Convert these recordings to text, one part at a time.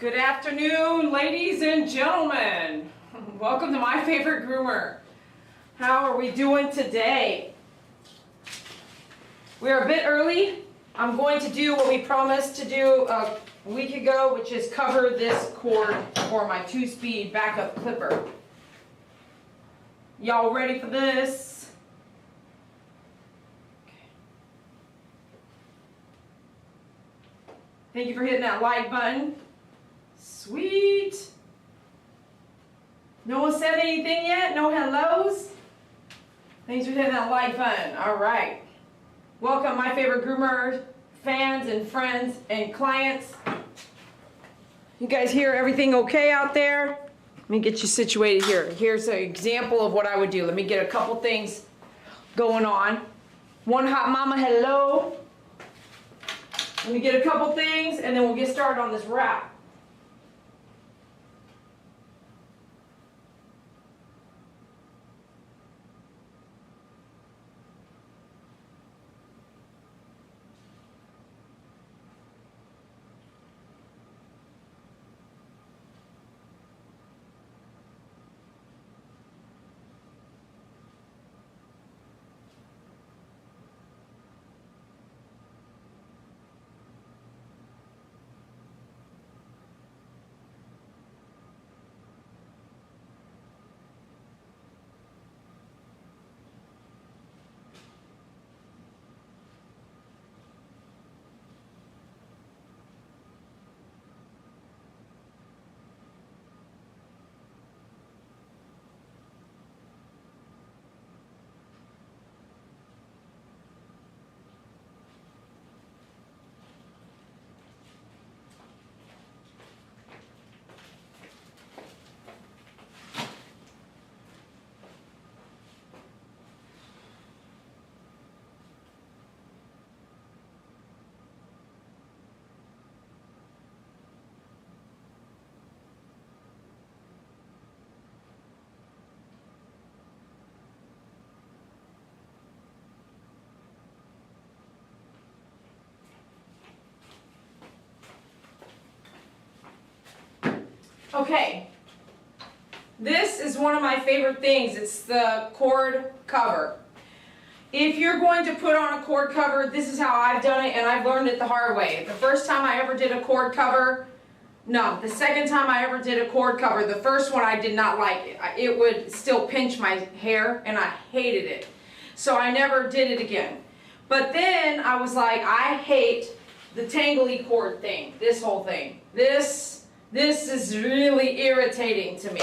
Good afternoon, ladies and gentlemen. Welcome to My Favorite Groomer. How are we doing today? We are a bit early. I'm going to do what we promised to do a week ago, which is cover this cord for my 2-speed backup clipper. Y'all ready for this? Thank you for hitting that like button. Sweet. No one said anything yet? No hellos? Thanks for hitting that like button. All right. Welcome, My Favorite Groomer fans and friends and clients. You guys hear everything okay out there? Let me get you situated here. Here's an example of what I would do. Let me get a couple things going on. One hot mama, hello. Let me get a couple things and then we'll get started on this wrap. Okay, this is one of my favorite things. It's the cord cover. If you're going to put on a cord cover, this is how I've done it, and I've learned it the hard way. The first time I ever did a cord cover, no, the second time I ever did a cord cover, the first one I did not like it. It would still pinch my hair, and I hated it. So I never did it again. But then I was like, I hate the tangly cord thing, this whole thing. This is really irritating to me.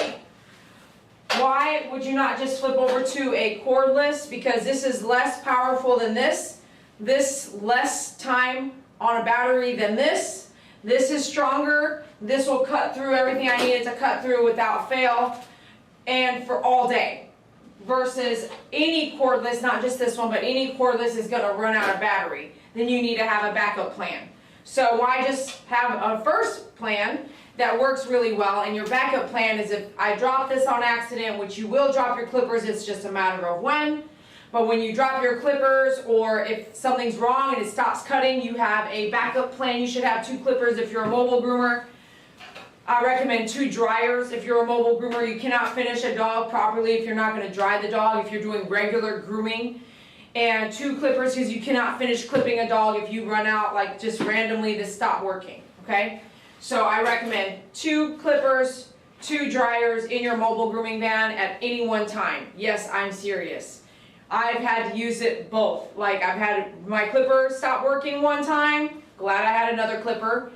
Why would you not just flip over to a cordless? Because this is less powerful than this. This less time on a battery than this. This is stronger. This will cut through everything I needed to cut through without fail and for all day. Versus any cordless, not just this one, but any cordless is going to run out of battery. Then you need to have a backup plan. So why just have a first plan that works really well, and your backup plan is if I drop this on accident, which you will drop your clippers, it's just a matter of when. But when you drop your clippers, or if something's wrong and it stops cutting, you have a backup plan. You should have 2 clippers if you're a mobile groomer. I recommend 2 dryers if you're a mobile groomer. You cannot finish a dog properly if you're not going to dry the dog if you're doing regular grooming. And 2 clippers because you cannot finish clipping a dog if you run out, like just randomly, this stop working, okay? So I recommend 2 clippers, 2 dryers in your mobile grooming van at any one time. Yes, I'm serious. I've had to use it both. Like I've had my clipper stop working one time, glad I had another clipper.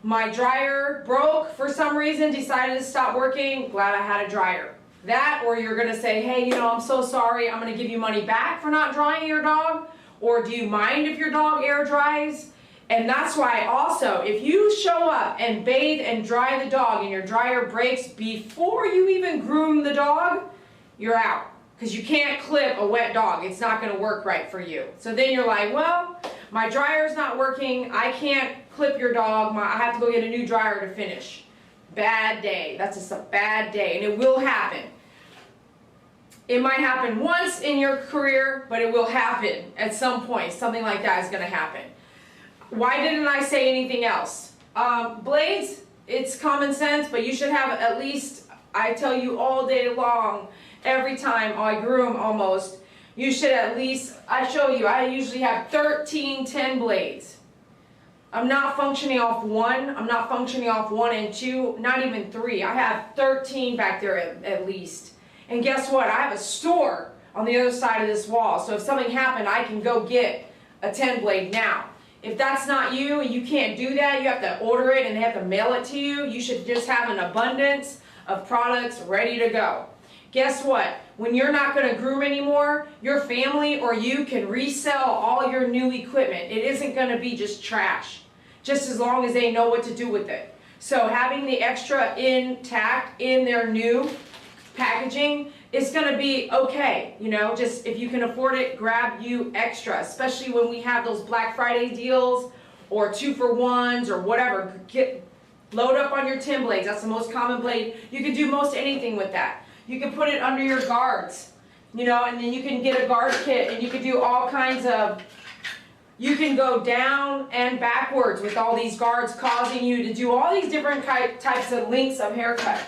My dryer broke for some reason, decided to stop working, glad I had a dryer. That, or you're gonna say, hey, you know, I'm so sorry, I'm gonna give you money back for not drying your dog, or do you mind if your dog air dries? And that's why also, if you show up and bathe and dry the dog and your dryer breaks before you even groom the dog, you're out. Because you can't clip a wet dog. It's not going to work right for you. So then you're like, well, my dryer's not working. I can't clip your dog. I have to go get a new dryer to finish. Bad day. That's just a bad day. And it will happen. It might happen once in your career, but it will happen at some point. Something like that is going to happen. Why didn't I say anything else? Blades, it's common sense, but you should have at least, I tell you all day long, every time I groom almost, you should at least, I show you, I usually have 13 10 blades. I'm not functioning off one, I'm not functioning off 1 and 2, not even 3. I have 13 back there at least. And guess what? I have a store on the other side of this wall. So if something happened, I can go get a 10 blade now. If that's not you and you can't do that, you have to order it and they have to mail it to you. You should just have an abundance of products ready to go. Guess what? When you're not going to groom anymore, your family or you can resell all your new equipment. It isn't going to be just trash, just as long as they know what to do with it. So having the extra intact in their new packaging is going to be okay. You know, just if you can afford it, grab you extra, especially when we have those Black Friday deals or 2-for-1s or whatever. Load up on your 10 blades. That's the most common blade. You can do most anything with that. You can put it under your guards, you know, and then you can get a guard kit and you can do all kinds of, you can go down and backwards with all these guards, causing you to do all these different types of lengths of haircut.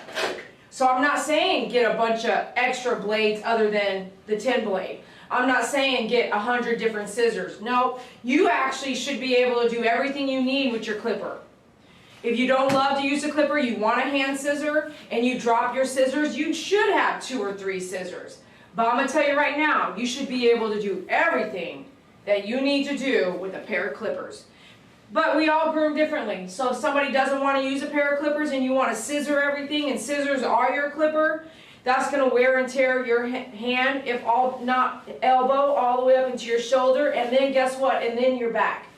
So I'm not saying get a bunch of extra blades other than the 10 blade. I'm not saying get 100 different scissors. No, you actually should be able to do everything you need with your clipper. If you don't love to use a clipper, you want a hand scissor, and you drop your scissors, you should have 2 or 3 scissors. But I'm going to tell you right now, you should be able to do everything that you need to do with a pair of clippers. But we all groom differently. So if somebody doesn't want to use a pair of clippers and you want to scissor everything and scissors are your clipper, that's going to wear and tear your hand, if all not elbow, all the way up into your shoulder, and then guess what? And then your back.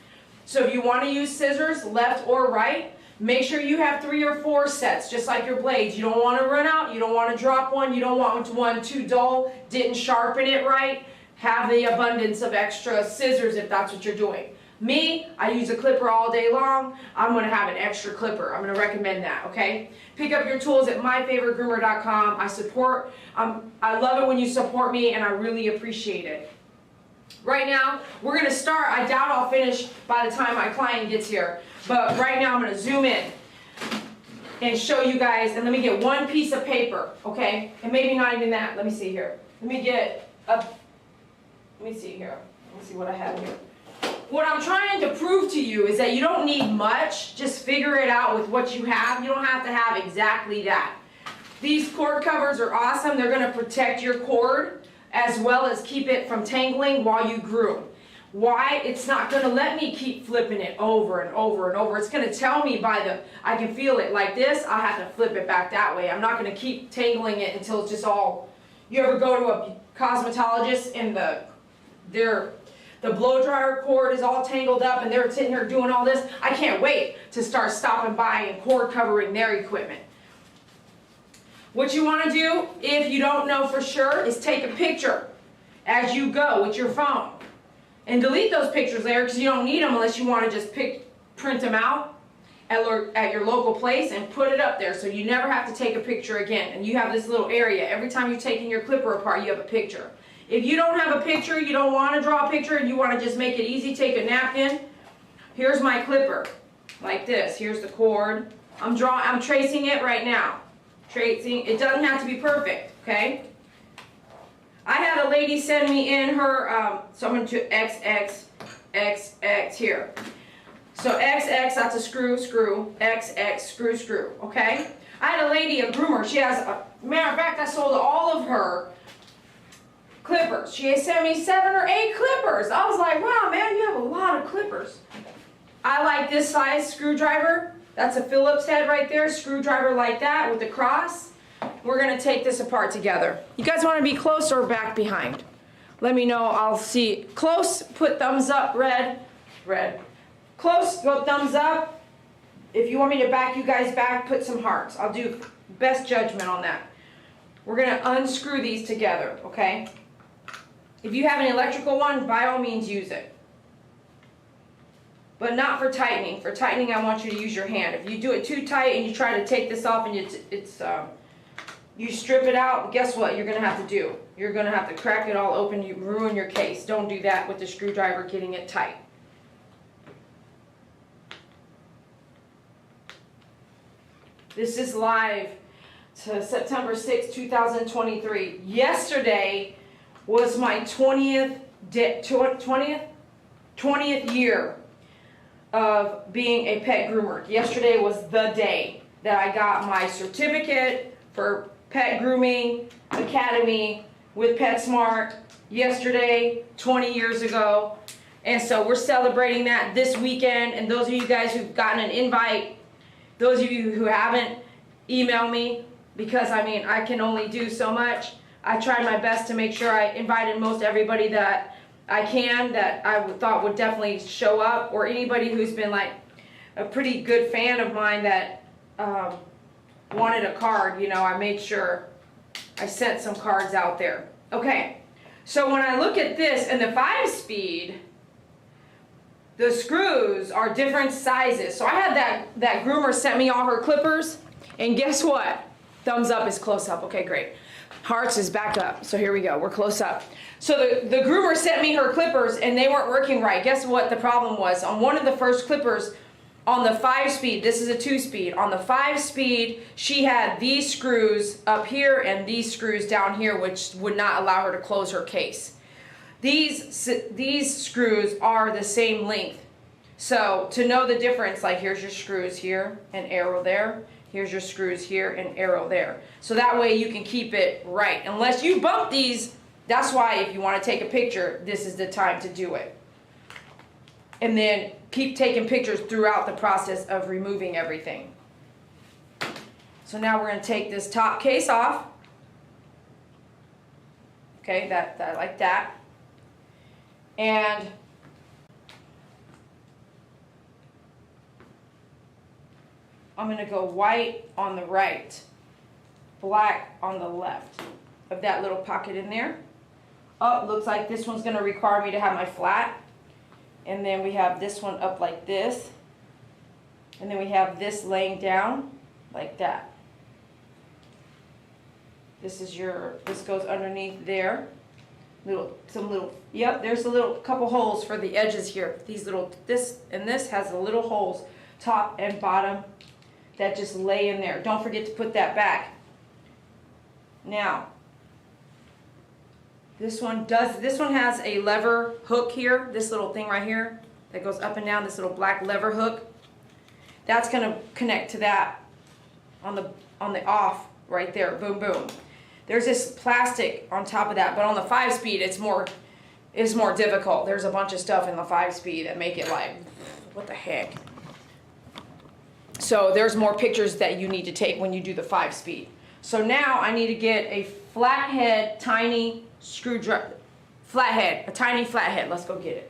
So if you want to use scissors, left or right, make sure you have 3 or 4 sets, just like your blades. You don't want to run out, you don't want to drop one, you don't want one too dull, didn't sharpen it right. Have the abundance of extra scissors if that's what you're doing. Me, I use a clipper all day long. I'm going to have an extra clipper. I'm going to recommend that, okay? Pick up your tools at myfavoritegroomer.com. I love it when you support me, and I really appreciate it. Right now, we're going to start. I doubt I'll finish by the time my client gets here. But right now, I'm going to zoom in and show you guys. And let me get one piece of paper, okay? And maybe not even that. Let me see here. Let me see here. Let me see what I have here. What I'm trying to prove to you is that you don't need much. Just figure it out with what you have. You don't have to have exactly that. These cord covers are awesome. They're going to protect your cord as well as keep it from tangling while you groom. Why? It's not going to let me keep flipping it over and over and over. It's going to tell me I can feel it like this, I have to flip it back that way. I'm not going to keep tangling it until it's just all, you ever go to a cosmetologist and the blow dryer cord is all tangled up and they're sitting here doing all this? I can't wait to start stopping by and cord covering their equipment. What you want to do, if you don't know for sure, is take a picture as you go with your phone. And delete those pictures later because you don't need them unless you want to just print them out at your local place and put it up there so you never have to take a picture again. And you have this little area. Every time you're taking your clipper apart, you have a picture. If you don't have a picture, you don't want to draw a picture, and you want to just make it easy, take a napkin. Here's my clipper, like this. Here's the cord. I'm tracing it right now. Tracing. It doesn't have to be perfect, okay? I had a lady send me in her, so I'm going to XX, XX here. So XX, that's a screw, screw, XX, screw, screw, okay? I had a lady, a groomer, she has, matter of fact, I sold all of her clippers. She sent me 7 or 8 clippers. I was like, wow, man, you have a lot of clippers. I like this size screwdriver. That's a Phillips head right there, screwdriver like that with the cross. We're going to take this apart together. You guys want to be close or back behind? Let me know. I'll see. Close, put thumbs up, red, red. Close, go thumbs up. If you want me to back you guys back, put some hearts. I'll do best judgment on that. We're going to unscrew these together, okay? If you have an electrical one, by all means use it. But not for tightening. For tightening, I want you to use your hand. If you do it too tight and you try to take this off and you strip it out, guess what you're going to have to do? You're going to have to crack it all open. You ruin your case. Don't do that with the screwdriver getting it tight. This is live to September 6, 2023. Yesterday was my 20th year of being a pet groomer. Yesterday was the day that I got my certificate for Pet Grooming Academy with PetSmart. Yesterday, 20 years ago. And so we're celebrating that this weekend. And those of you guys who've gotten an invite, those of you who haven't, email me, because I mean, I can only do so much. I tried my best to make sure I invited most everybody that I can, that I thought would definitely show up, or anybody who's been like a pretty good fan of mine that wanted a card. You know, I made sure I sent some cards out there. Okay, so when I look at this and the 5-speed, the screws are different sizes. So I had that groomer sent me all her clippers, and guess what? Thumbs up is close up. Okay, great. Hearts is back up. So here we go. We're close up. So the groomer sent me her clippers, and they weren't working right. Guess what the problem was? On one of the first clippers, on the 5-speed, this is a 2-speed. On the 5-speed, she had these screws up here and these screws down here, which would not allow her to close her case. These screws are the same length. So to know the difference, like here's your screws here, an arrow there. Here's your screws here, an arrow there. So that way you can keep it right. Unless you bump these, that's why if you want to take a picture, this is the time to do it. And then keep taking pictures throughout the process of removing everything. So now we're going to take this top case off. Okay, that like that. And I'm going to go white on the right, black on the left of that little pocket in there. Oh, looks like this one's going to require me to have my flat. And then we have this one up like this. And then we have this laying down like that. This goes underneath there. Yep, there's a little couple holes for the edges here. This has the little holes, top and bottom, that just lay in there. Don't forget to put that back. Now, this one has a lever hook here, this little thing right here that goes up and down, this little black lever hook. That's going to connect to that on the off right there. Boom, boom. There's this plastic on top of that, but on the 5-speed it's more difficult. There's a bunch of stuff in the 5-speed that make it like, what the heck? So there's more pictures that you need to take when you do the 5-speed. So now I need to get a flathead, tiny screwdriver, a tiny flathead. Let's go get it.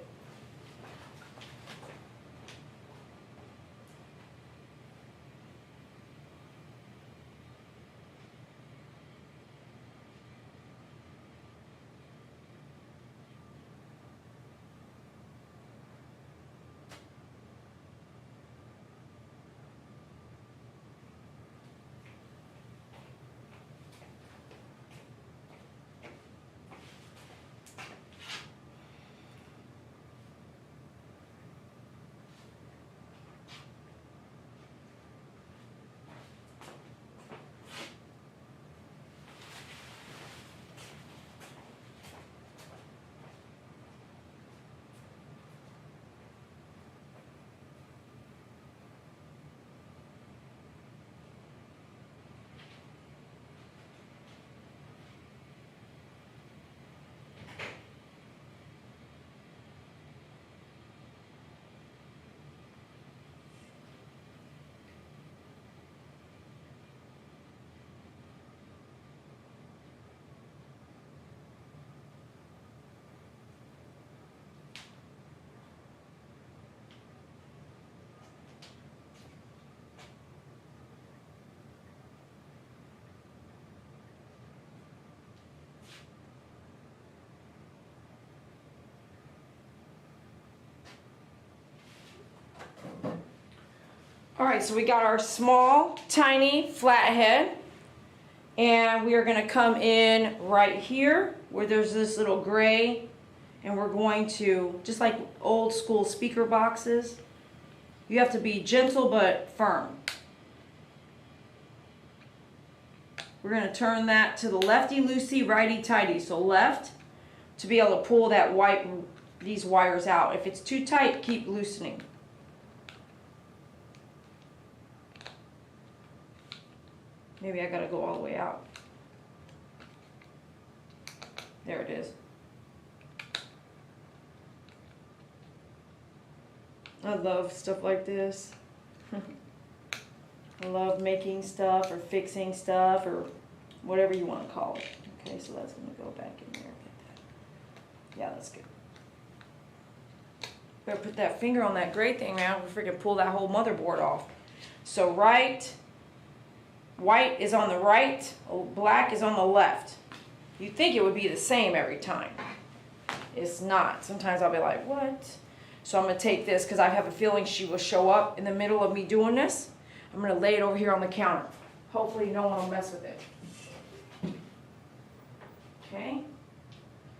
All right, so we got our small, tiny flathead, and we are going to come in right here where there's this little gray, and we're going to, just like old school speaker boxes, you have to be gentle but firm. we're going to turn that to the lefty-loosey, righty-tighty. So left to be able to pull that these wires out. If it's too tight, keep loosening. Maybe I got to go all the way out. There it is. I love stuff like this. I love making stuff or fixing stuff or whatever you want to call it. Okay, so that's going to go back in there. Yeah, that's good. Better put that finger on that gray thing, man. We'll freaking pull that whole motherboard off. So white is on the right, black is on the left. You'd think it would be the same every time. It's not. Sometimes I'll be like, what? So I'm going to take this because I have a feeling she will show up in the middle of me doing this. I'm going to lay it over here on the counter. Hopefully no one will mess with it. Okay.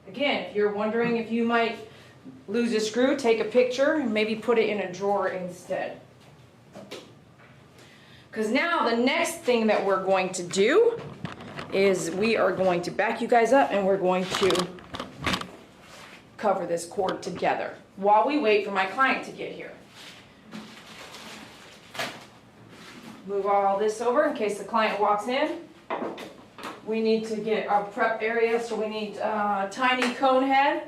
Again, if you're wondering if you might lose a screw, take a picture and maybe put it in a drawer instead. Because now the next thing that we're going to do is we are going to back you guys up and we're going to cover this cord together while we wait for my client to get here. Move all this over in case the client walks in. We need to get our prep area, so we need a tiny cone head.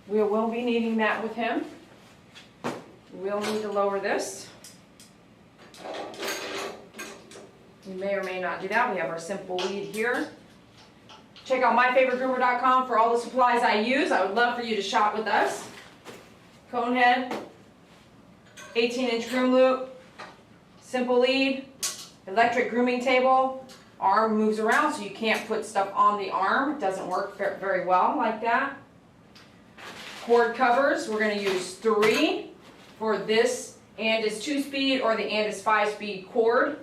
We will be needing that with him. We'll need to lower this. We may or may not do that. We have our simple lead here. Check out myfavoritegroomer.com for all the supplies I use. I would love for you to shop with us. Cone head, 18-inch groom loop, simple lead, electric grooming table. Arm moves around so you can't put stuff on the arm. It doesn't work very well like that. Cord covers, we're going to use 3 for this and is 2-speed or the and is 5-speed cord.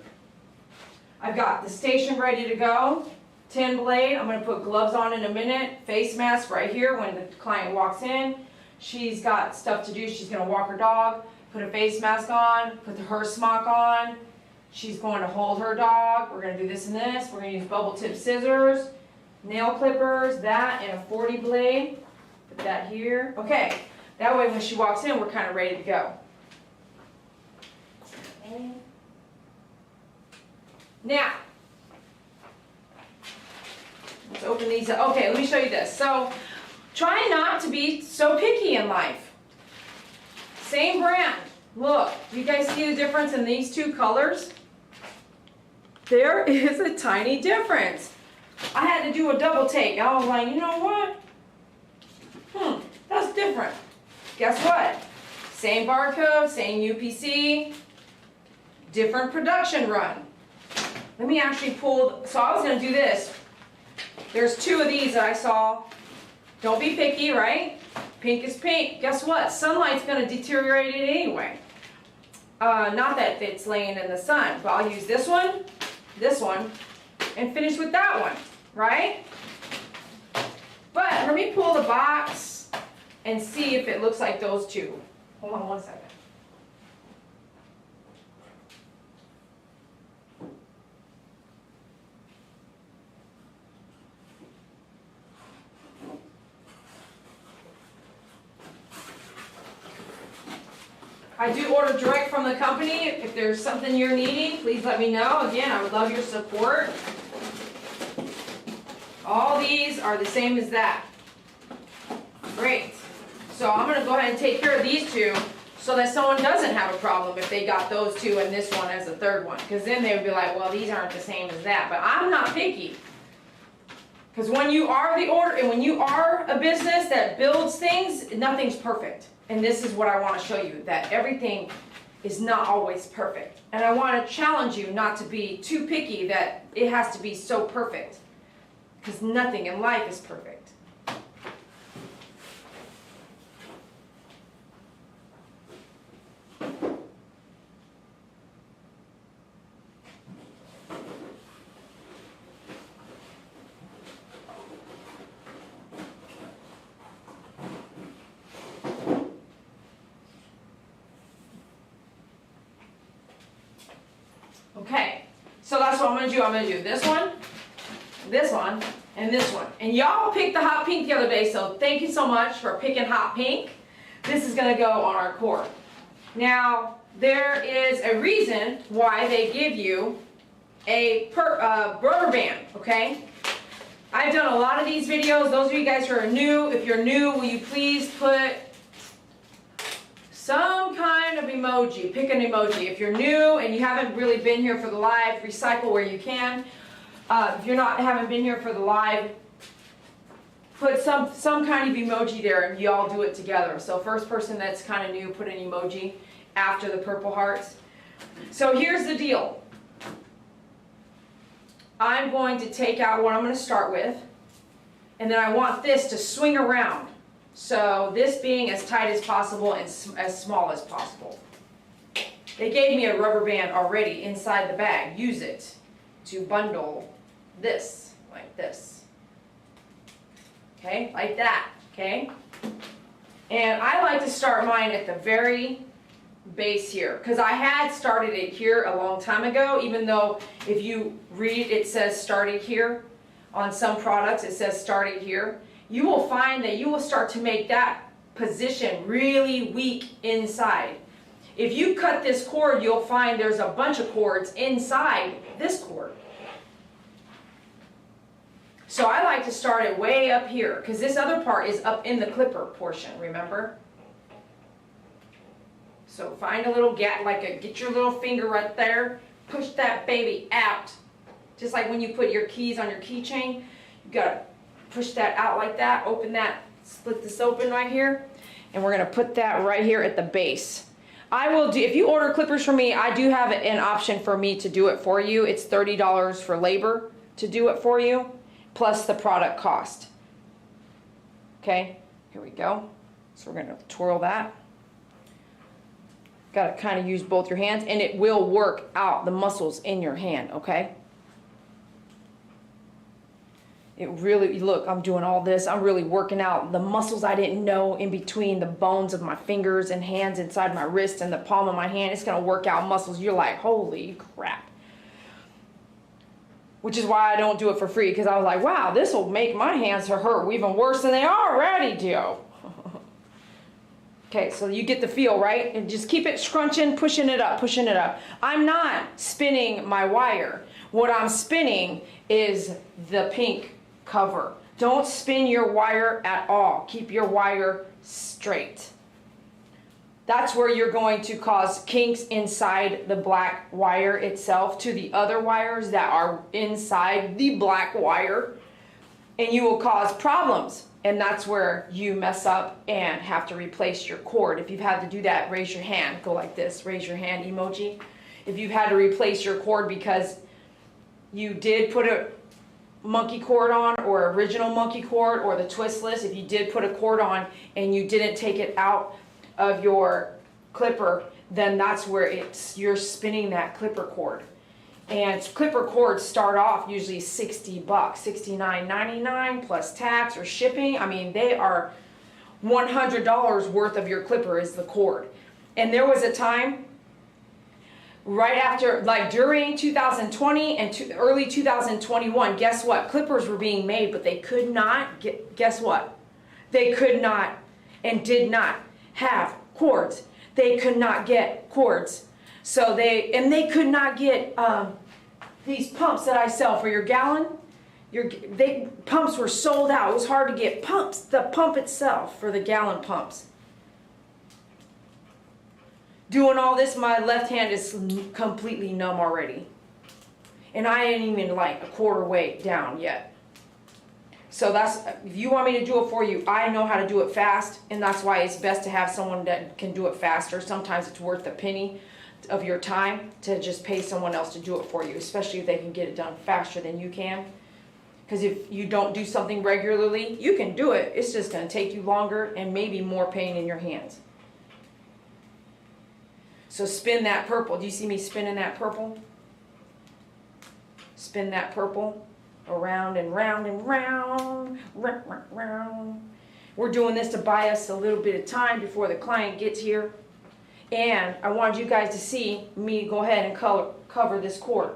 I've got the station ready to go. 10 blade, I'm going to put gloves on in a minute. Face mask right here when the client walks in. She's got stuff to do. She's going to walk her dog, put a face mask on, put her smock on. She's going to hold her dog. We're going to do this and this. We're going to use bubble tip scissors, nail clippers, that, and a 40 blade. Put that here. Okay, that way when she walks in, we're kind of ready to go. Okay. Now, let's open these up. Okay, let me show you this. So, try not to be so picky in life. Same brand. Look, you guys see the difference in these two colors? There is a tiny difference. I had to do a double take. I was like, you know what? That's different. Guess what? Same barcode, same UPC, different production run. Let me actually pull, so I was going to do this. There's 2 of these that I saw. Don't be picky, right? Pink is pink. Guess what? Sunlight's going to deteriorate it anyway. Not that it's laying in the sun, but I'll use this one, and finish with that one, right? But let me pull the box and see if it looks like those 2. Hold on one second. I do order direct from the company. If there's something you're needing, please let me know. Again, I would love your support. All these are the same as that. Great. So I'm going to go ahead and take care of these 2 so that someone doesn't have a problem if they got those 2 and this one as a 3rd one. Because then they would be like, well, these aren't the same as that. But I'm not picky. Because when you are the order, and when you are a business that builds things, nothing's perfect. And this is what I want to show you, that everything is not always perfect. And I want to challenge you not to be too picky that it has to be so perfect. Because nothing in life is perfect. So that's what I'm gonna do. I'm gonna do this one, and this one. And y'all picked the hot pink the other day, so thank you so much for picking hot pink. This is gonna go on our cord. Now, there is a reason why they give you a rubber band, okay? I've done a lot of these videos. Those of you guys who are new, if you're new, will you please put some kind of emoji? Pick an emoji. If you're new and you haven't really been here for the live, recycle where you can. If you're haven't been here for the live, put some kind of emoji there and you all do it together. So first person that's kind of new, put an emoji after the purple hearts. So here's the deal. I'm going to take out what I'm going to start with, and then I want this to swing around. So this being as tight as possible and as small as possible. They gave me a rubber band already inside the bag. Use it to bundle this, like this. Okay, like that, okay? And I like to start mine at the very base here, because I had started it here a long time ago, even though if you read it says started here. On some products it says started here. You will find that you will start to make that position really weak inside. If you cut this cord, you'll find there's a bunch of cords inside this cord. So I like to start it way up here, because this other part is up in the clipper portion, remember? So find a little gap, get your little finger right there, push that baby out. Just like when you put your keys on your keychain, you gotta push that out like that, open that, split this open right here, and we're gonna put that right here at the base. I will do, if you order clippers from me, I do have an option for me to do it for you. It's $30 for labor to do it for you, plus the product cost. Okay, here we go. So we're gonna twirl that. Got to kind of use both your hands, and it will work out the muscles in your hand, okay? It really, look, I'm doing all this. I'm really working out the muscles I didn't know in between the bones of my fingers and hands inside my wrist and the palm of my hand. It's going to work out muscles. You're like, holy crap. Which is why I don't do it for free, because I was like, wow, this will make my hands hurt even worse than they already do. Okay, so you get the feel, right? And just keep it scrunching, pushing it up, pushing it up. I'm not spinning my wire. What I'm spinning is the pink cover. Don't spin your wire at all. Keep your wire straight. That's where you're going to cause kinks inside the black wire itself to the other wires that are inside the black wire. And you will cause problems. And that's where you mess up and have to replace your cord. If you've had to do that, raise your hand. Go like this, raise your hand emoji. If you've had to replace your cord because you did put a monkey cord on, or original monkey cord, or the twistless, if you did put a cord on and you didn't take it out of your clipper, then that's where you're spinning that clipper cord. And clipper cords start off usually $60, $69.99 plus tax or shipping. I mean, they are $100 worth of your clipper is the cord. And there was a time right after, like during 2020 and early 2021, guess what? Clippers were being made, but they could not get, guess what? They could not and did not have cords. They could not get cords. So they could not get these pumps that I sell for your gallon. Pumps were sold out. It was hard to get pumps, the pump itself for the gallon pumps. Doing all this, my left hand is completely numb already. And I ain't even like a quarter way down yet. So that's, if you want me to do it for you, I know how to do it fast, and that's why it's best to have someone that can do it faster. Sometimes it's worth a penny of your time to just pay someone else to do it for you, especially if they can get it done faster than you can. Because if you don't do something regularly, you can do it. It's just going to take you longer and maybe more pain in your hands. So spin that purple. Do you see me spinning that purple? Spin that purple around and round and round, round. We're doing this to buy us a little bit of time before the client gets here. And I wanted you guys to see me go ahead and cover this cord.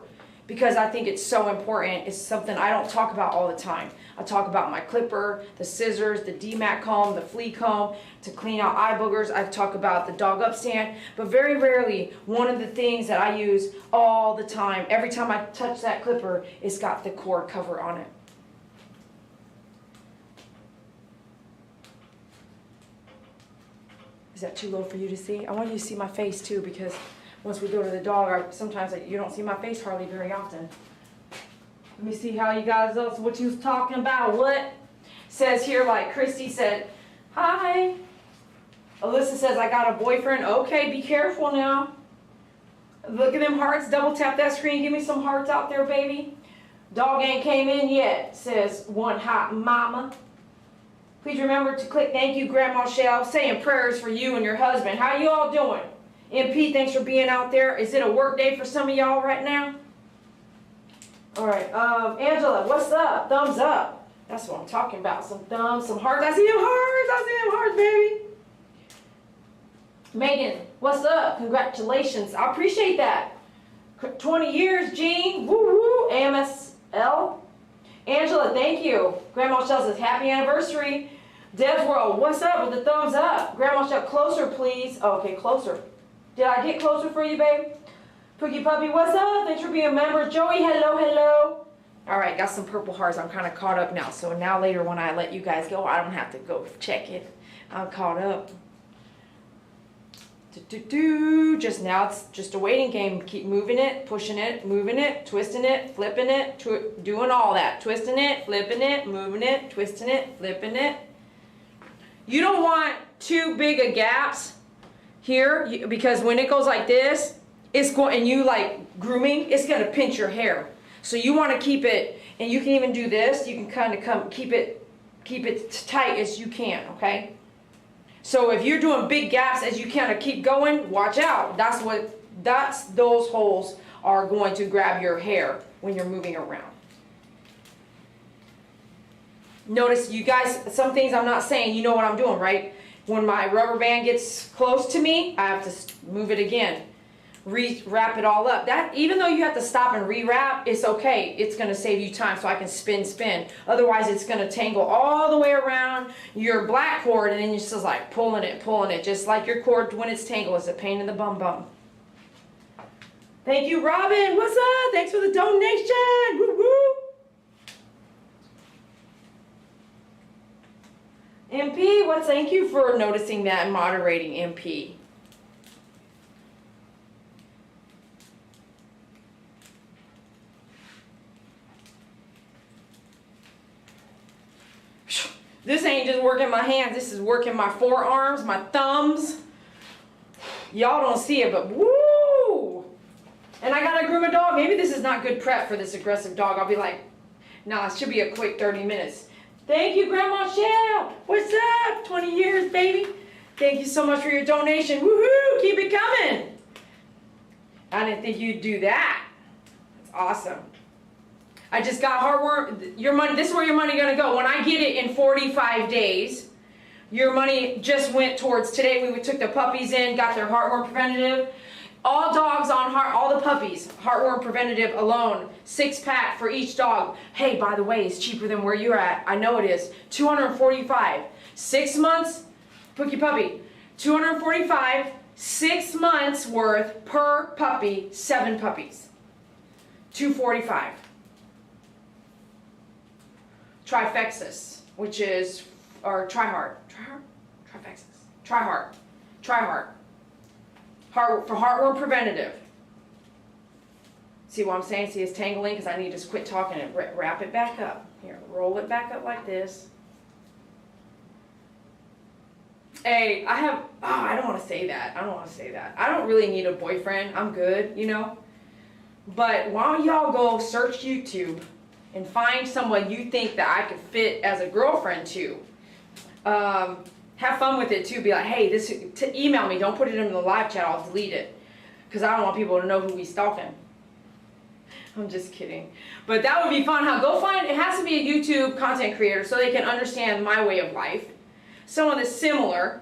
because I think it's so important. It's something I don't talk about all the time. I talk about my clipper, the scissors, the DMAC comb, the flea comb to clean out eye boogers. I talk about the dog upstand, but very rarely one of the things that I use all the time, every time I touch that clipper, it's got the cord cover on it. Is that too low for you to see? I want you to see my face too, because once we go to the dog, sometimes you don't see my face hardly very often. Let me see how you guys else, what you was talking about. What says here, like Christy said, hi. Alyssa says, I got a boyfriend. Okay, be careful now. Look at them hearts. Double tap that screen. Give me some hearts out there, baby. Dog ain't came in yet, says one hot mama. Please remember to click thank you, Grandma Shell, saying prayers for you and your husband. How you all doing? MP, thanks for being out there. Is it a work day for some of y'all right now? All right, Angela, what's up? Thumbs up. That's what I'm talking about. Some thumbs, some hearts. I see them hearts. I see them hearts, baby. Megan, what's up? Congratulations. I appreciate that. 20 years, Jean. Woo woo. AMSL. Angela, thank you. Grandma Shell says happy anniversary. Deb's World, what's up with the thumbs up? Grandma Shell, closer, please. Oh, okay, closer. Did I get closer for you, babe? Pookie Puppy, what's up? Thanks for being a member. Joey, hello, hello. All right, got some purple hearts. I'm kind of caught up now. So now later when I let you guys go, I don't have to go check it. I'm caught up. Just now it's just a waiting game. Keep moving it, pushing it, moving it, twisting it, flipping it, doing all that. Twisting it, flipping it, moving it, twisting it, flipping it. You don't want too big of gaps here, because when it goes like this, it's going, and you like grooming, it's going to pinch your hair. So you want to keep it, and you can even do this. You can kind of keep it tight as you can, okay? So if you're doing big gaps as you kind of keep going, watch out. Those holes are going to grab your hair when you're moving around. Notice, you guys, some things I'm not saying, you know what I'm doing, right? When my rubber band gets close to me, I have to move it again. Wrap it all up. That, even though you have to stop and rewrap, it's okay. It's going to save you time, so I can spin. Otherwise, it's going to tangle all the way around your black cord, and then you're just like pulling it. Just like your cord when it's tangled. It's a pain in the bum. Thank you, Robin. What's up? Thanks for the donation. Woo woo. MP, thank you for noticing that and moderating, MP. This ain't just working my hands, this is working my forearms, my thumbs. Y'all don't see it, but woo! And I gotta groom a dog. Maybe this is not good prep for this aggressive dog. I'll be like, nah, it should be a quick 30 minutes. Thank you, Grandma Shell. What's up? 20 years, baby. Thank you so much for your donation. Woohoo! Keep it coming. I didn't think you'd do that. That's awesome. I just got heartworm. Your money. This is where your money gonna go. When I get it in 45 days, your money just went towards. Today we took the puppies in, got their heartworm preventative. All dogs on all the puppies, heartworm preventative alone, 6-pack for each dog. Hey, by the way, it's cheaper than where you're at. I know it is. $245. 6 months, Pookie Puppy. $245, 6 months worth per puppy, 7 puppies. $245. Trifexis, which is, or Trihard. Trifexis. Trihard. For heartworm preventative. See what I'm saying? See, it's tangling because I need to just quit talking and wrap it back up. Here, roll it back up like this. Hey, I don't want to say that. I don't really need a boyfriend. I'm good, you know. But why don't y'all go search YouTube and find someone you think that I could fit as a girlfriend to. Have fun with it too. Be like, hey, email me. Don't put it in the live chat. I'll delete it. Because I don't want people to know who we stalking. I'm just kidding. But that would be fun, huh? Go find, it has to be a YouTube content creator so they can understand my way of life. Someone that's similar,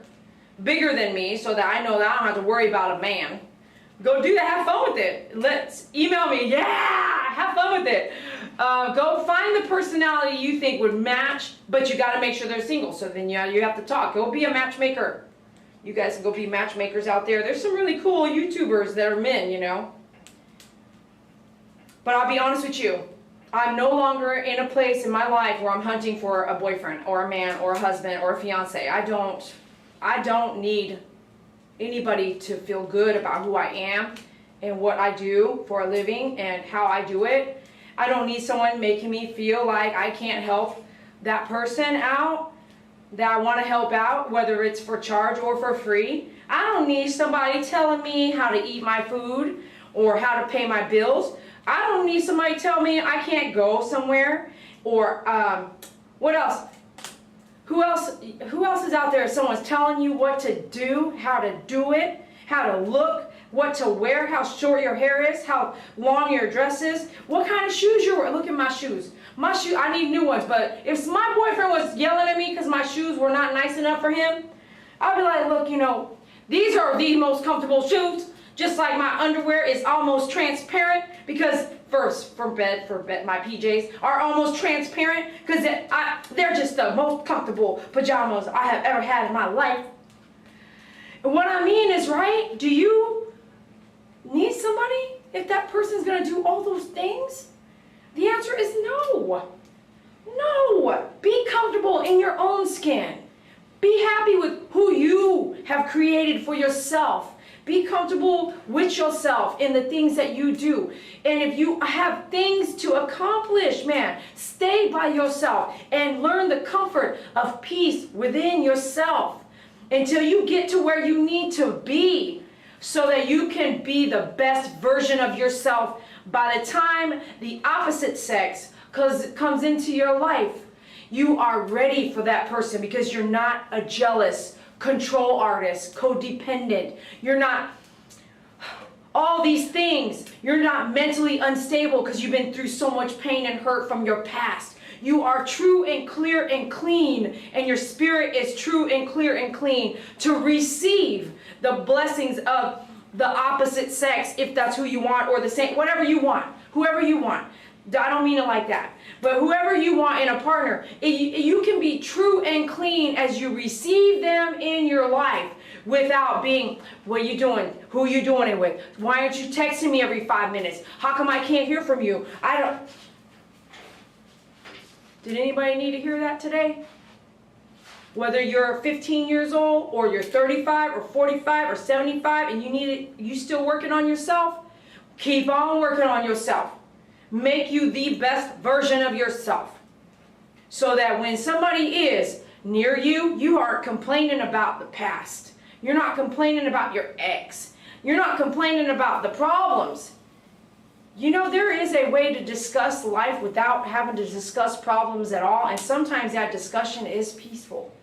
bigger than me, so that I know that I don't have to worry about a man. Go do that. Have fun with it. Let's email me. Yeah! Have fun with it. Go find the personality you think would match, but you got to make sure they're single. So then you have to talk. Go be a matchmaker. You guys can go be matchmakers out there. There's some really cool YouTubers that are men, you know. But I'll be honest with you. I'm no longer in a place in my life where I'm hunting for a boyfriend or a man or a husband or a fiance. I don't need anybody to feel good about who I am and what I do for a living and how I do it. I don't need someone making me feel like I can't help that person out that I want to help out, whether it's for charge or for free. I don't need somebody telling me how to eat my food or how to pay my bills. I don't need somebody telling me I can't go somewhere or what else? Who else is out there? Someone's telling you what to do, how to do it, how to look, what to wear, how short your hair is, how long your dress is, what kind of shoes you're wearing. Look at my shoes. My shoe, I need new ones, but if my boyfriend was yelling at me because my shoes were not nice enough for him, I'd be like, look, you know, these are the most comfortable shoes. Just like my underwear is almost transparent because for bed, my PJs are almost transparent because they're just the most comfortable pajamas I have ever had in my life. And what I mean is, right, do you need somebody if that person's going to do all those things? The answer is no. No. Be comfortable in your own skin. Be happy with who you have created for yourself. Be comfortable with yourself in the things that you do. And if you have things to accomplish, man, stay by yourself and learn the comfort of peace within yourself until you get to where you need to be so that you can be the best version of yourself by the time the opposite sex comes into your life. You are ready for that person because you're not a jealous control artist, codependent. You're not all these things. You're not mentally unstable because you've been through so much pain and hurt from your past. You are true and clear and clean, and your spirit is true and clear and clean to receive the blessings of the opposite sex, if that's who you want, or the same, whatever you want, whoever you want. I don't mean it like that. But whoever you want in a partner, you can be true and clean as you receive them in your life without being, what are you doing? Who are you doing it with? Why aren't you texting me every 5 minutes? How come I can't hear from you? Did anybody need to hear that today? Whether you're 15 years old or you're 35 or 45 or 75 and you still working on yourself, keep on working on yourself. Make you the best version of yourself so that when somebody is near you, you aren't complaining about the past. You're not complaining about your ex. You're not complaining about the problems. You know, there is a way to discuss life without having to discuss problems at all, and sometimes that discussion is peaceful.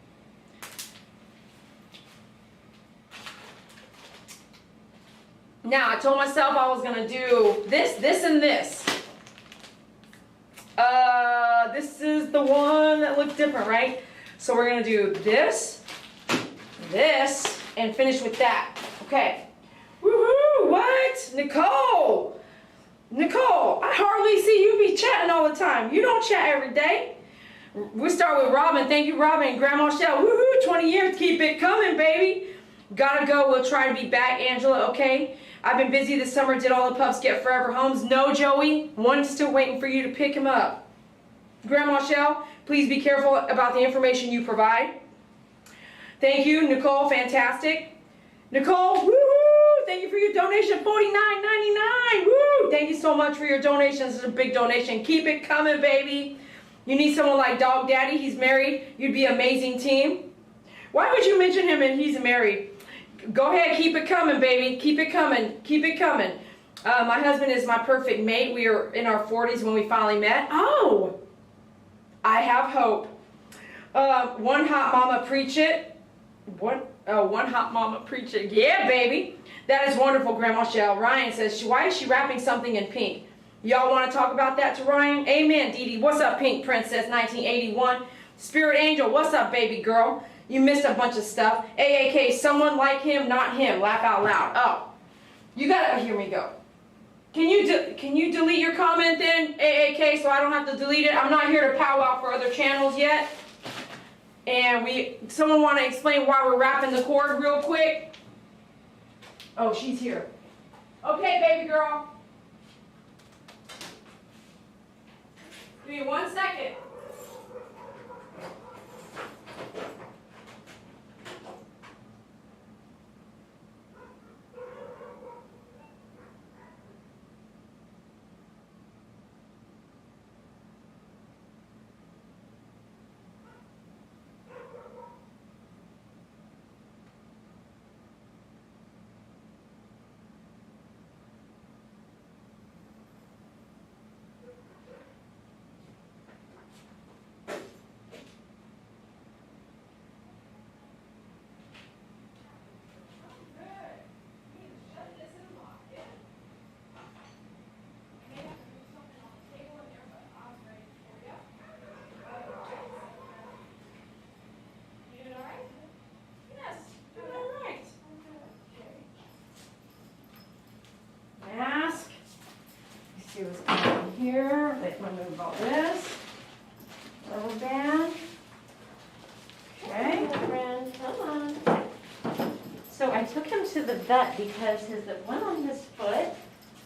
Now, I told myself I was going to do this, and this. This is the one that looked different, right? So we're going to do this, and finish with that. Okay. Woohoo! What? Nicole, I hardly see you be chatting all the time. You don't chat every day. We start with Robin. Thank you, Robin. And Grandma Shell. Woohoo! 20 years. Keep it coming, baby. Gotta go. We'll try to be back, Angela. Okay. I've been busy this summer. Did all the pups get forever homes? No, Joey. One's still waiting for you to pick him up. Grandma Shell, please be careful about the information you provide. Thank you, Nicole. Fantastic. Nicole, woohoo! Thank you for your donation, $49.99. Woo! Thank you so much for your donation. This is a big donation. Keep it coming, baby. You need someone like Dog Daddy. He's married. You'd be an amazing team. Why would you mention him and he's married? Go ahead, keep it coming, baby. Keep it coming. Keep it coming. My husband is my perfect mate. We were in our 40s when we finally met. Oh, I have hope. One hot mama preach it. One hot mama preach it. Yeah, baby. That is wonderful, Grandma Shell. Ryan says, why is she wrapping something in pink? Y'all want to talk about that to Ryan? Amen, Dee Dee. What's up, Pink Princess 1981? Spirit Angel, what's up, baby girl? You missed a bunch of stuff. AAK, someone like him, not him. Laugh out loud. Oh, you gotta hear me go. Can you delete your comment then, AAK, so I don't have to delete it? I'm not here to powwow for other channels yet. And someone want to explain why we're wrapping the cord real quick? Oh, she's here. Okay, baby girl. Give me 1 second. See what's going on here. Let me move all this. Rubber band. Okay. Friend, come on. So I took him to the vet because the one on his foot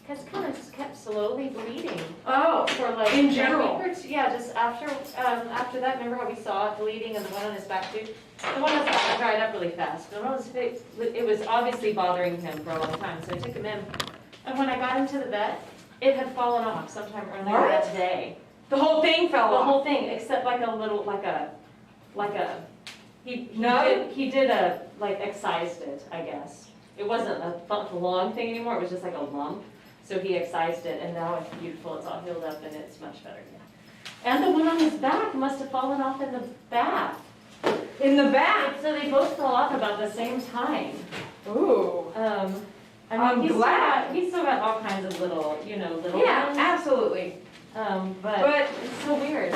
has kind of just kept slowly bleeding. Oh, For like in a general. week or two. Yeah, just after that, remember how we saw it bleeding and the one on his back too? The one on his back dried up really fast. The one on his face, it was obviously bothering him for a long time, so I took him in. And when I got him to the vet, it had fallen off sometime earlier What? that day. The whole thing fell The off. whole thing, except like a little, he No? did excised it, I guess. It wasn't a long thing anymore, it was just like a lump. So he excised it, and now it's beautiful, it's all healed up, and it's much better now. And the one on his back must have fallen off in the bath. In the back. So they both fell off about the same time. Ooh. I'm glad. He's still got all kinds of little Yeah, ones. absolutely. But it's so weird.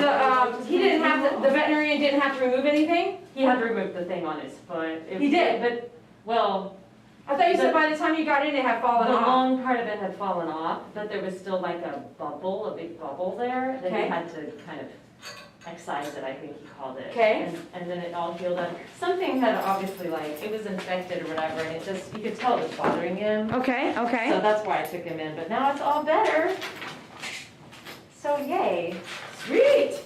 He didn't have to, the veterinarian didn't have to remove anything? He had to remove the thing on his foot. He did? But, well, I thought you said by the time you got in it had fallen the off. long part of it had fallen off, but there was still like a big bubble there that Okay. he had to kind of excise it, I think he called it. Okay. And then it all healed up. Something had obviously it was infected or whatever, and you could tell it was bothering him. Okay, So okay. that's why I took him in, but now it's all better. So yay. Sweet.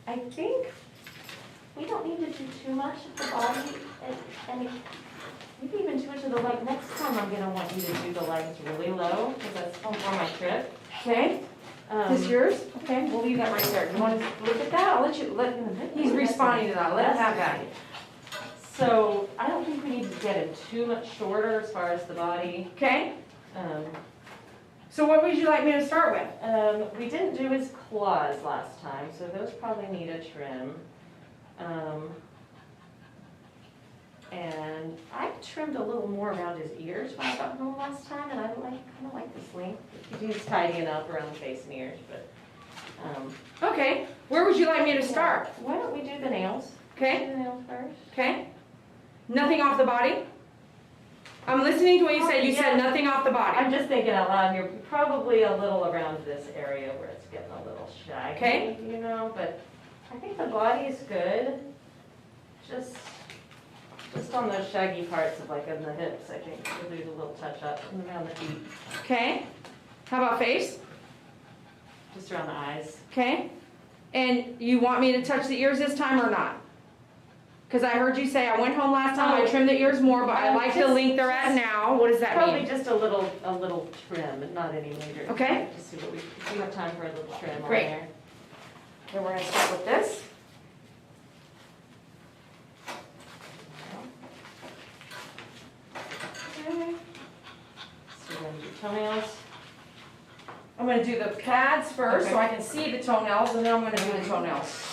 I think we don't need to do too much of the body, and maybe even too much of the leg. Next time I'm gonna want you to do the legs really low, because that's for my trip. Okay. This yours? Okay, we'll leave that right there. You want to look at that? I'll let you, he's responding to that. Let him have that. So I don't think we need to get him too much shorter as far as the body. Okay. Um, So what would you like me to start with? We didn't do his claws last time, so those probably need a trim. And I trimmed a little more around his ears when I got home last time, and I kind of like this length. He's tidying up around the face and ears, but. Okay. Where would you like me to start? Why don't we do the nails? Okay. Do the nails first. Okay. Nothing off the body? I'm listening to what you said. You said nothing off the body. I'm just thinking out loud here, probably a little around this area where it's getting a little shaggy, Okay. but I think the body is good. Just on those shaggy parts of in the hips, I think we'll do a little touch up and around the feet, Okay. How about face? just around the eyes. Okay. And you want me to touch the ears this time or not? Because I heard you say I went home last time, I trimmed the ears more, but I like the length they're at now. What does that Probably mean? just a little trim, not any major. Okay. Just see what we have time for a little trim on Great. there. Then we're going to start with this. Okay. So we're gonna do toenails. I'm going to do the pads first so Okay. I can see the toenails, and then I'm going to do the toenails.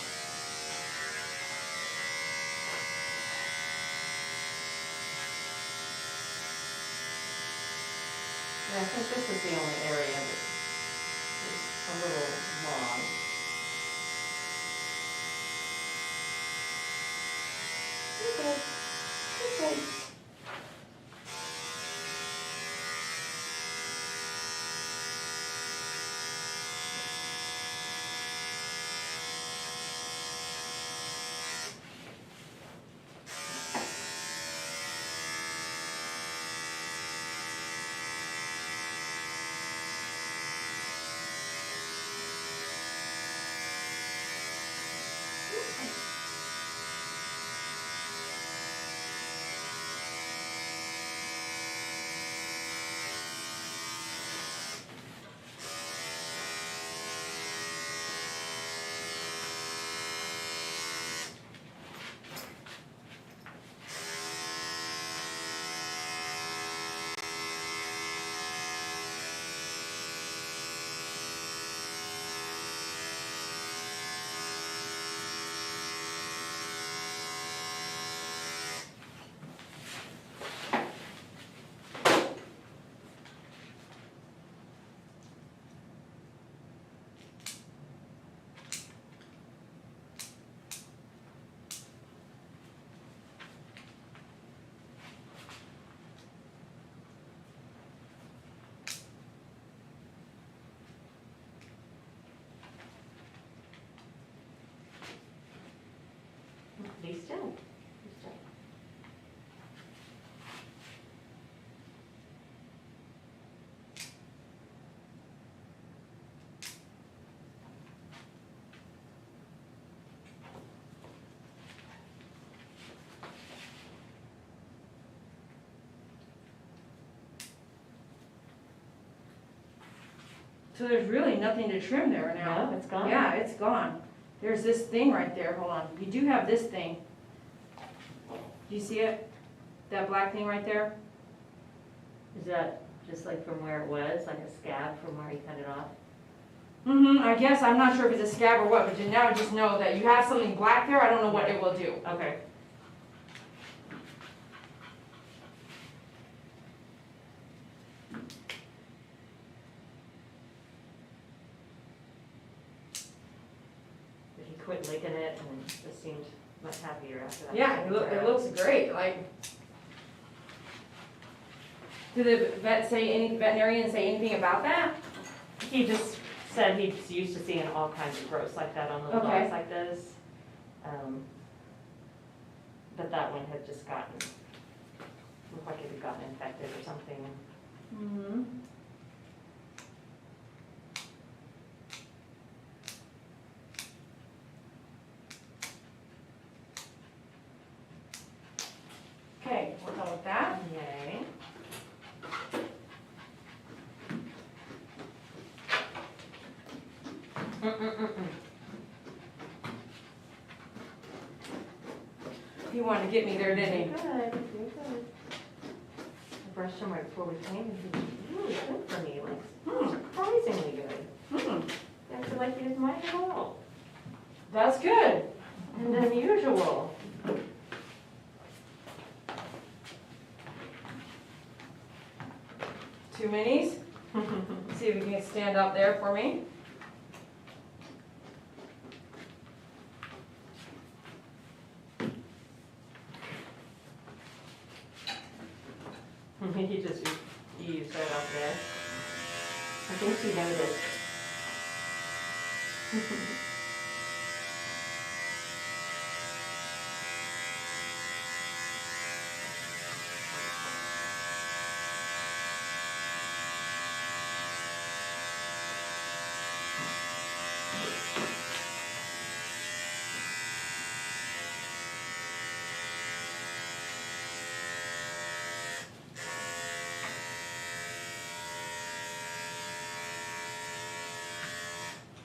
Yeah, I think this is the only area that is a little long. You're good. You're good. So there's really nothing to trim there now. No, it's gone. Yeah, it's gone. There's this thing right there, hold on. You do have this thing. Do you see it? That black thing right there? Is that just like from where it was, like a scab from where you cut it off? I guess, I'm not sure if it's a scab or what, but now just know that you have something black there, I don't know what it will do. Okay. But he quit licking it and just seemed much happier after that. Yeah, it looks great, like. Did the veterinarian say anything about that? He just said he's used to seeing all kinds of growths like that on little Okay. dogs like this. But that one had just looked like it had gotten infected or something. Mm-hmm. Okay, we're done with that. Yay. He wanted to get me there, didn't he? Good, you're good. I brushed him right before we came and he was really good for me, like surprisingly good. I feel like he didn't mind at all. That's good. And unusual. Two minis. See if you can stand up there for me. He just eaved right up there. I think she noticed.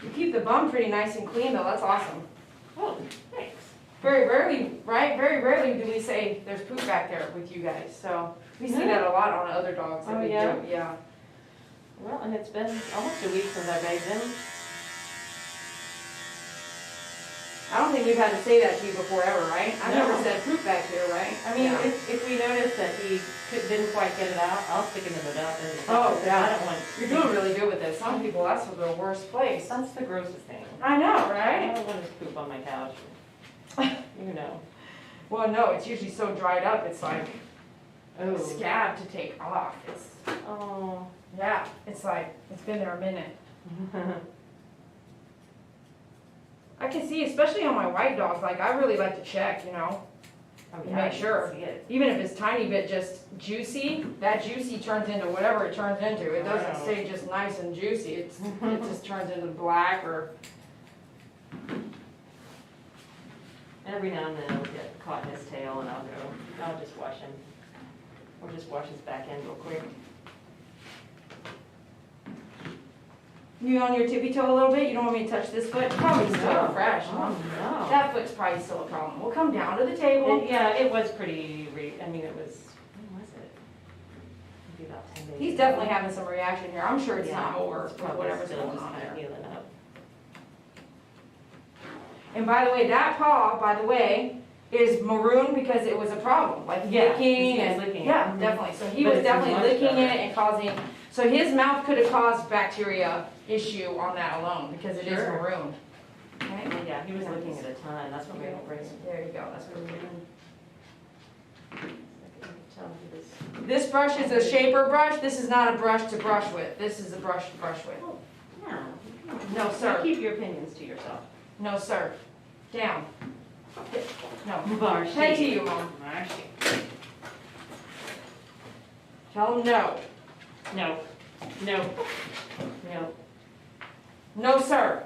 You keep the bum pretty nice and clean though, that's awesome. Oh, thanks. Very rarely, right? Very rarely do we say there's poop back there with you guys, so we see that a lot on other dogs that Oh, we yeah? do, yeah. Well, and it's been almost a week since I bathed him. I don't think we've had to say that to you before ever, right? I've No. never said poop back here, right? I mean, Yeah. if we notice that he didn't quite get it out, I'll stick him in the duck. Oh, yeah. I don't want. You're doing really good with this. Some people, that's the worst place. That's the grossest thing. I know, I right? don't want his poop on my couch. You know. Well, no, it's usually so dried up, it's like a Oh. scab to take off. It's, Oh. yeah, it's like, it's been there a minute. I can see, especially on my white dogs, like I really like to check, you know, Oh, to yeah, make you sure. can see it. Even if it's tiny bit just juicy, that juicy turns into whatever it turns into. It doesn't Wow. stay just nice and juicy. It just turns into black or. Every now and then he'll get caught in his tail and I'll just wash him. Or just wash his back end real quick. You on your tippy toe a little bit? You don't want me to touch this foot? Probably still No. fresh. Oh, no. That foot's probably still a problem. We'll come down to the table. Yeah, it was pretty, I mean, it was, when was it? Maybe about 10 days. He's ago. definitely having some reaction here. I'm sure it's Yeah, not over it's with probably whatever's still going just on kind of there. healing up. And by the way, that paw, by the way, is maroon because it was a problem, like Yeah, licking he was and, licking it. yeah, Mhm. definitely. So he But was it's definitely much licking it better. and causing, so his mouth could have caused bacteria issue on that alone because it is Sure. maroon. Okay? Oh, yeah, he was licking it a ton, that's what made it bring it. There you go, that's what we're doing. I can tell he was. This brush is a shaper brush. This is not a brush to brush with. This is a brush to brush with. No. No, sir. Keep your opinions to yourself. No, sir. Down. No. Marshy. Head to you, Mom. Marshy. Tell him no. No. No. No. No, sir.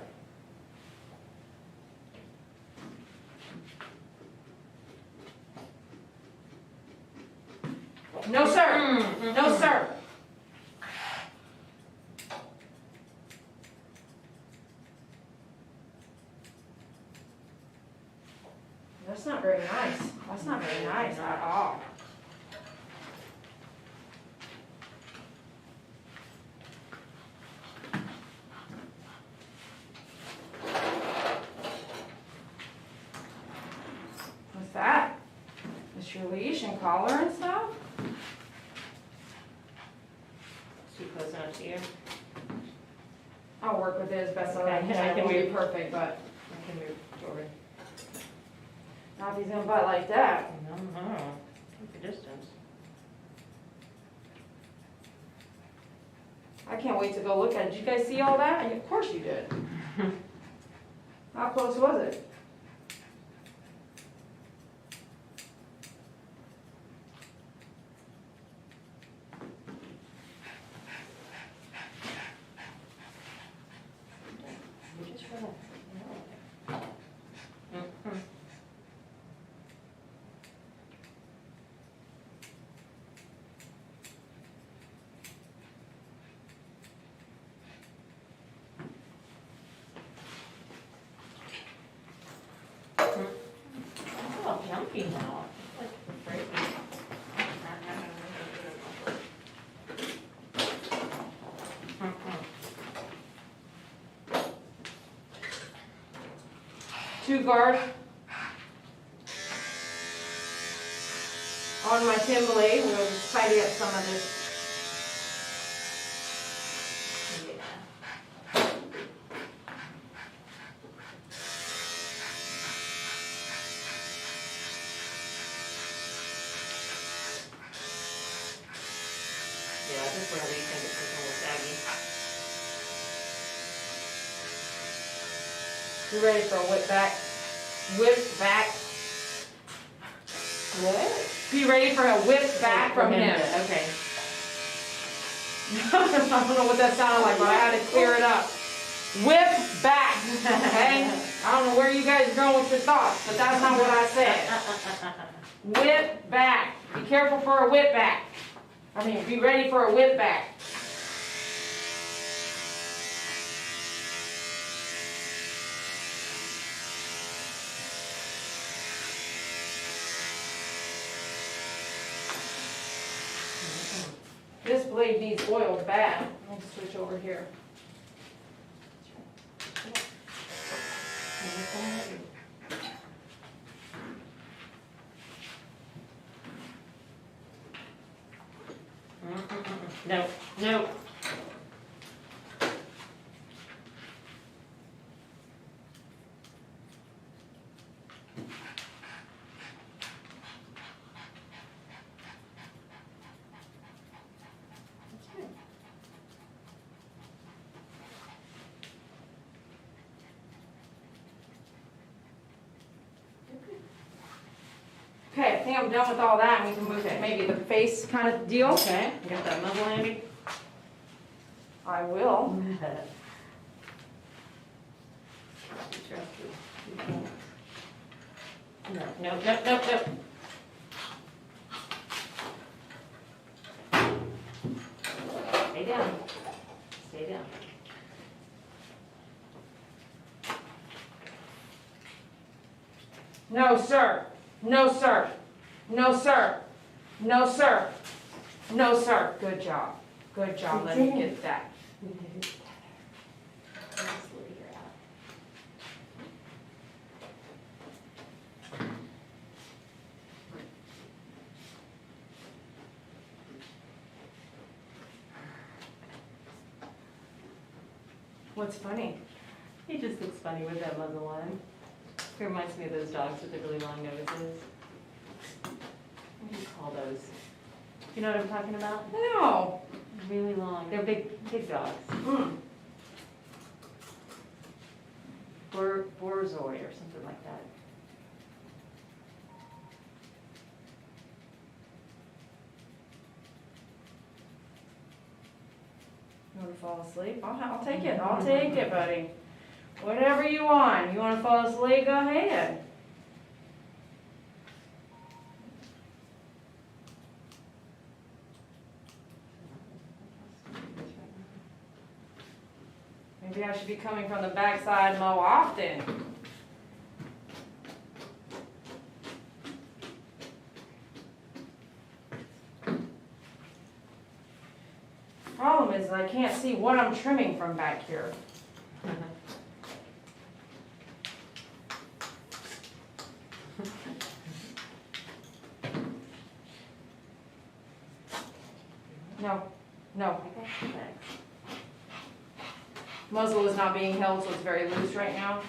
No, sir. No, sir. collar and stuff? Too close enough to you? I'll work with it as best as I Okay, can. I It can won't be move. perfect, but I can move forward. not if he's gonna bite like that. No, keep the distance. I can't wait to go look at it. Did you guys see all that? And of course you did. How close was it? You just relax. Mhm. Oh, jumpy now. Like, breaking. Two guard on my Blvd. We'll just tidy up some of this. Yeah, just wherever you think it's a little saggy. You ready for a whip back? Whip back. What? Be ready for a whip back from him. Okay. I don't know what that sounded like, but I had to clear it up. Whip back, okay? I don't know where you guys are going with your thoughts, but that's not what I said. Whip back. Be careful for a whip back. I mean, be ready for a whip back. This blade needs oiled bad. Let me switch over here. No, no. Okay, I think I'm done with all that, and we can move to maybe the face kind of deal. Okay, you got that muzzle handy? I will. No, no, no, no, no. Stay down. Stay down. No, sir. No, sir. No, sir. No, sir. No, sir. Good job. Good job. Let me get that. What's funny? He just looks funny with that muzzle on. He reminds me of those dogs with the really long noses. What do you call those? You know what I'm talking about? No. Really long. They're big dogs. Borzoi or something like that. You want to fall asleep? I'll take it. I'll take it, buddy. Whatever you want. You want to fall asleep? Go ahead. Maybe I should be coming from the backside more often. Problem is I can't see what I'm trimming from back here. No, no. I got two legs. Muzzle is not being held, so it's very loose right now.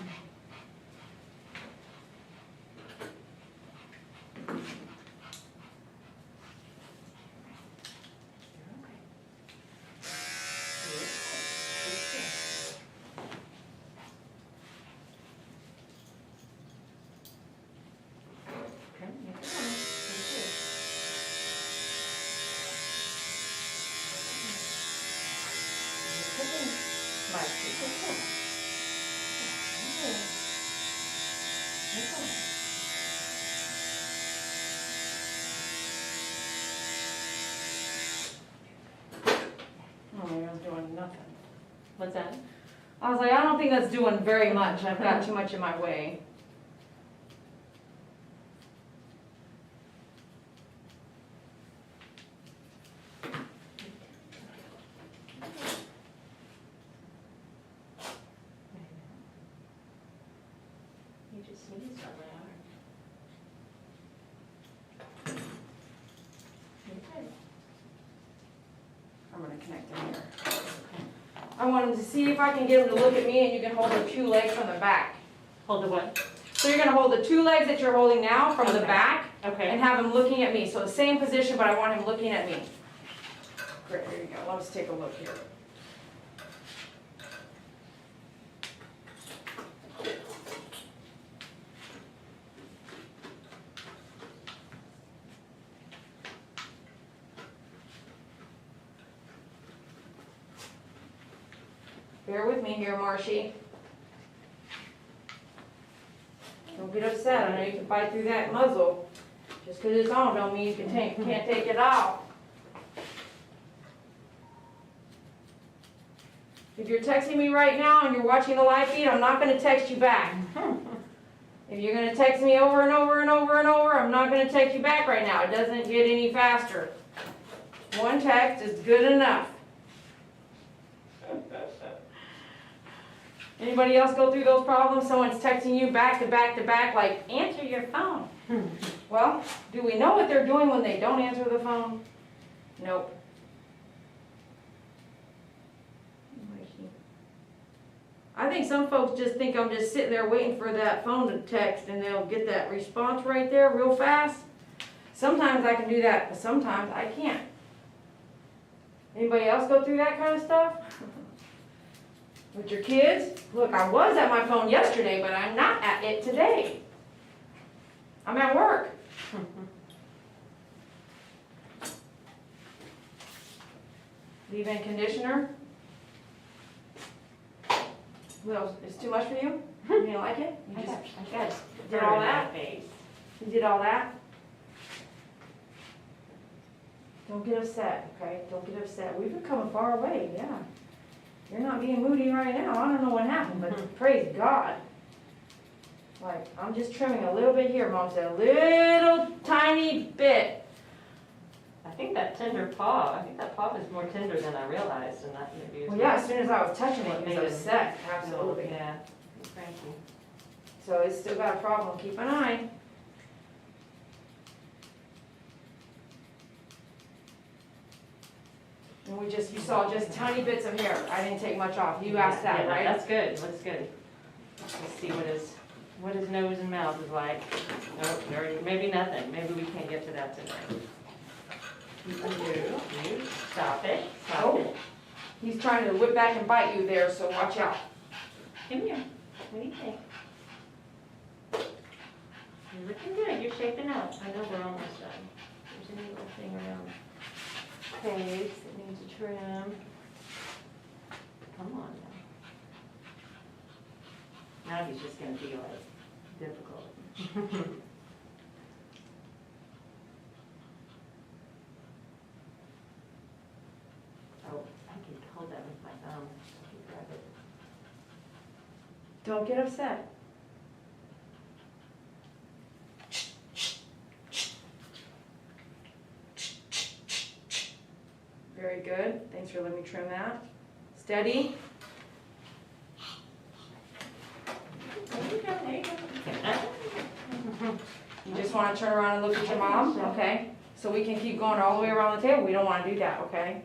Oh, maybe I'm doing nothing. What's that? I was like, I don't think that's doing very much. I've got too much in my way. You just sneezed on my arm. Okay. I'm gonna connect them here. I want him to see if I can get him to look at me, and you can hold the two legs from the back. Hold the what? So you're gonna hold the two legs that you're holding now from the Okay. back, Okay. and have him looking at me. So the same position, but I want him looking at me. Great, here you go. Let's take a look here. Bear with me here, Marshy. Don't get upset. I know you can bite through that muzzle. Just because it's on don't mean you can't take it off. If you're texting me right now and you're watching the live feed, I'm not going to text you back. If you're going to text me over and over and over and over, I'm not going to text you back right now. It doesn't get any faster. One text is good enough. Anybody else go through those problems? Someone's texting you back to back to back, like, answer your phone. Well, do we know what they're doing when they don't answer the phone? Nope. I think some folks just think I'm just sitting there waiting for that phone to text and they'll get that response right there real fast. Sometimes I can do that, but sometimes I can't. Anybody else go through that kind of stuff? With your kids? Look, I was at my phone yesterday, but I'm not at it today. I'm at work. Leave-in conditioner. What else? It's too much for you? You didn't like it? You just I got did all that? face. You did all that? Don't get upset, okay? Don't get upset. We've been coming far away, yeah. You're not being moody right now. I don't know what happened, but praise God. Like, I'm just trimming a little bit here, Mom said, a little tiny bit. I think that paw was more tender than I realized, and that maybe. Well, yeah, as soon as I was touching it, he was upset, absolutely. Yeah, cranky. So it's still got a problem. Keep an eye. And you saw just tiny bits of hair. I didn't take much off. You asked that, Yeah, right? That's good, looks good. Let's see what his nose and mouth is like. Oh, maybe nothing, maybe we can't get to that today. You, stop it, stop it. He's trying to whip back and bite you there, so watch out. Come here, what do you think? You're looking good, you're shaping up. I know we're almost done. There's a little thing around face that needs a trim. Come on now. Now he's just gonna be like difficult. Oh, I can hold that with my thumb. I can grab it. Don't get upset. Very good. Thanks for letting me trim that. Steady. There you go, there you go. You just want to turn around and look at your mom? Okay. so we can keep going all the way around the table. We don't want to do that, okay?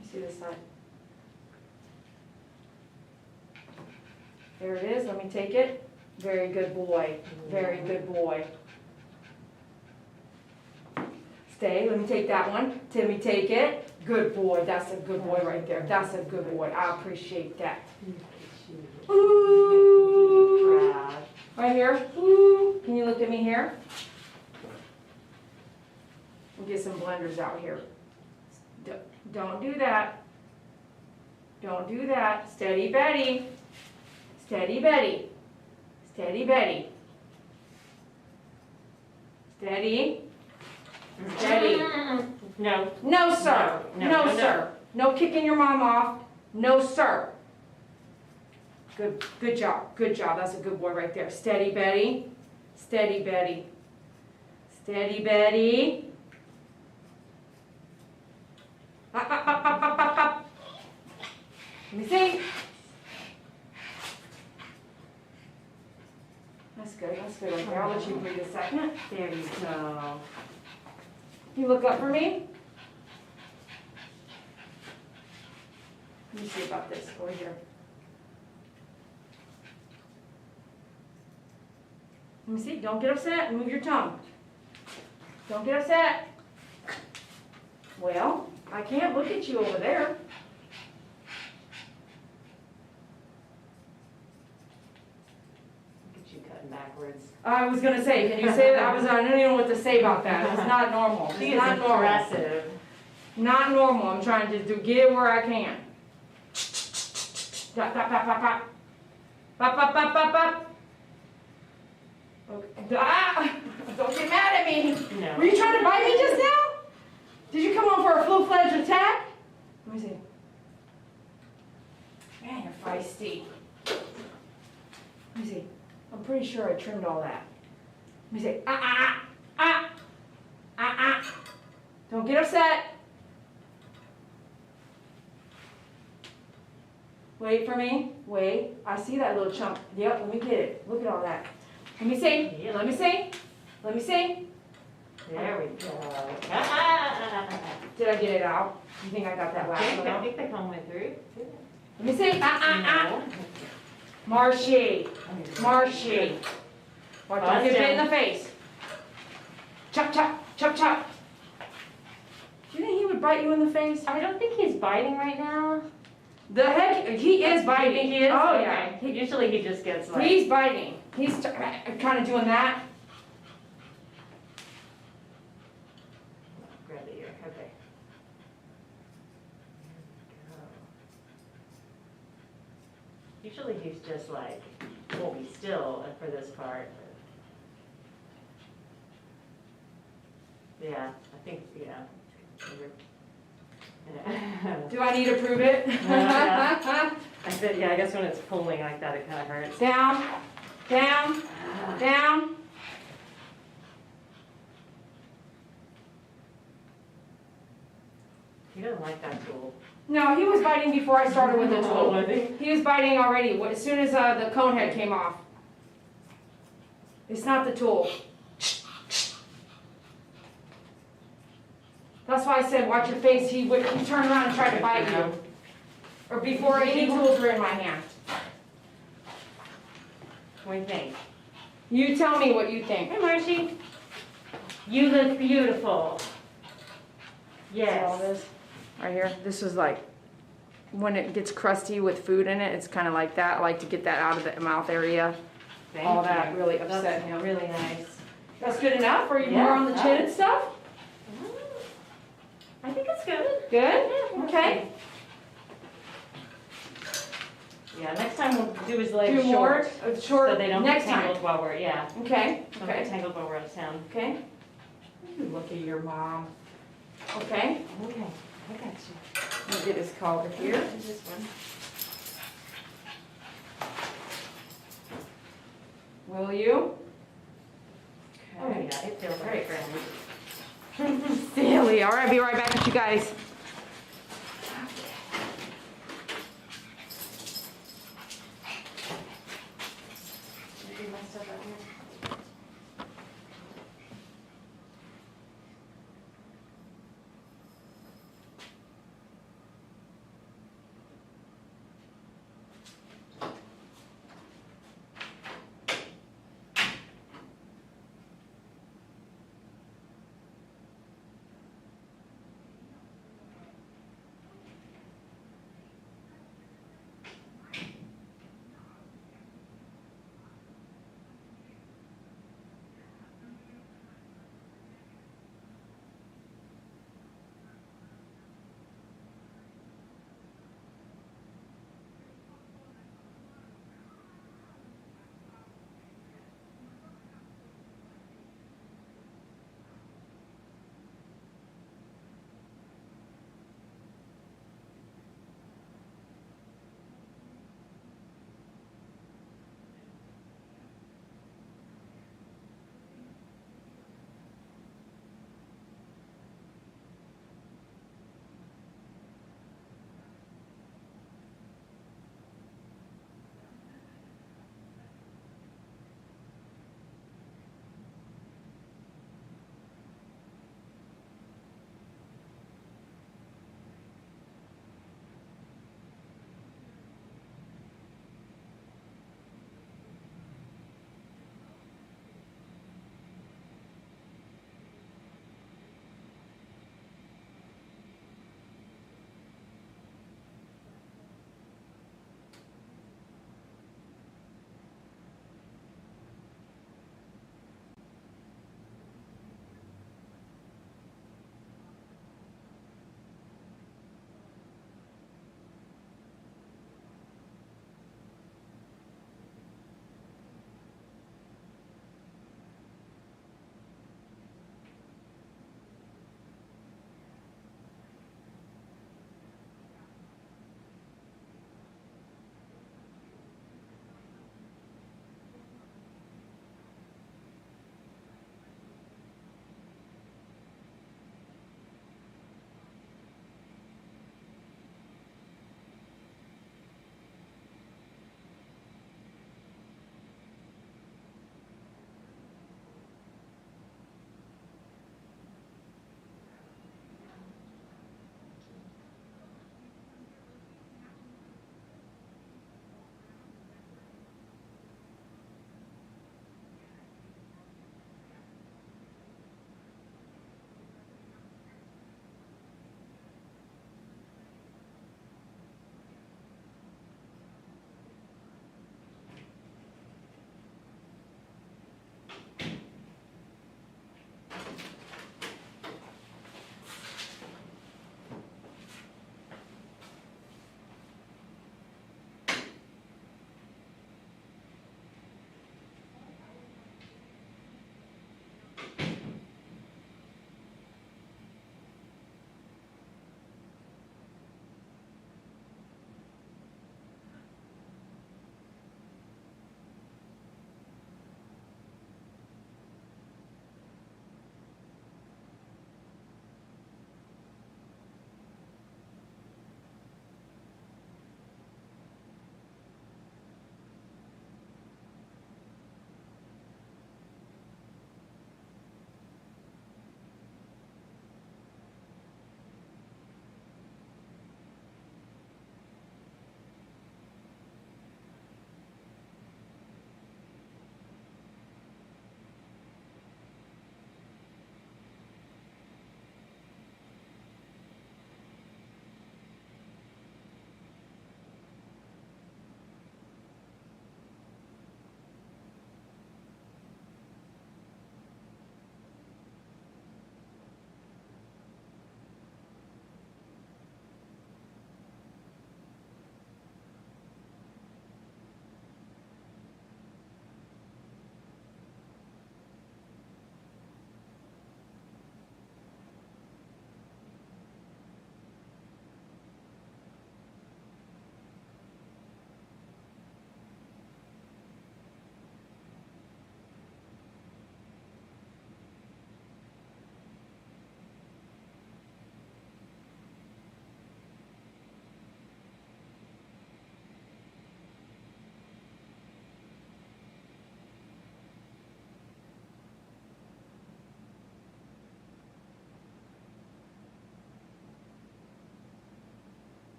You see this side? There it is. Let me take it. Very good boy. Very good boy. Stay. Let me take that one. Timmy, take it. Good boy. That's a good boy right there. That's a good boy. I appreciate that. Ooh. Right here. Ooh. Can you look at me here? We'll get some blenders out here. Don't do that. Don't do that. Steady Betty. Steady Betty. Steady Betty. Steady. Steady. No. No, sir. No, sir. No kicking your mom off. No, sir. Good job. Good job. That's a good boy right there. Steady Betty. Steady Betty. Steady Betty. Up, up, up, up, up, up, up. Let me see. That's good. That's good right there. I'll let you breathe a second. There you go. You look up for me. Let me see about this over here. Let me see. Don't get upset. Move your tongue. Don't get upset. Well, I can't look at you over there. Look at you cutting backwards. I was gonna say, can you say that? I don't even know what to say about that. It's not normal. She It's is not normal. impressive. Not normal. I'm trying to get it where I can. Pop, pop, pop, pop, pop. Pop, pop, pop, pop, pop. Okay. Ah! Don't get mad at me. No. Were you trying to bite me just now? Did you come on for a full-fledged attack? Let me see. Man, you're feisty. Let me see. I'm pretty sure I trimmed all that. Let me see. Ah, ah, ah, ah, ah. Don't get upset. Wait for me. Wait. I see that little chunk. Yep, let me get it. Look at all that. Let me see. Yeah. Let me see. Let me see. There we go. Did I get it out? You think I got that last one I out? think the comb went through. Let me see. Ah, ah, ah. Marshy. Marshy. Watch out, get bit in the face. Chop, chop, chop, chop. Do you think he would bite you in the face? I don't think he's biting right now. The heck, he is biting. You think he is? Oh, Okay. yeah. Usually he just gets like. He's biting. He's kind of doing that. Grab the ear. Okay. Usually he's just like, hold me still for this part. Yeah, I think, yeah. Do I need to prove it? Yeah. I said, yeah, I guess when it's pulling like that, it kind of hurts. Down, down, down. He doesn't like that tool. No, he was biting before I started with the Oh, tool. was he? He was biting already, as soon as the cone head came off. It's not the tool. That's why I said, watch your face. He turned around and tried to bite you. Or before any tools were in my hand. What do you think? You tell me what you think. Hey, Marcy. You look beautiful. See all Yes. this? Right here, this is like, when it gets crusty with food in it, it's kind of like that. I like to get that out of the mouth area. Thank All you. that really upset That's him. really nice. That's good enough? Or you Yeah. more on the chin and stuff? I think it's good. Good? Yeah, Okay. Yeah, next time we'll do his legs Do more, short. short, So they don't next get tangled time. while we're, yeah. Okay, Don't get okay, tangled while we're out of town. okay. Look at your mom. Okay, Okay, I got you. let me get his collar here. Here's this one. Will you? Oh, yeah, it feels great, friend. Silly. All right, be right back with you guys. stuff out here.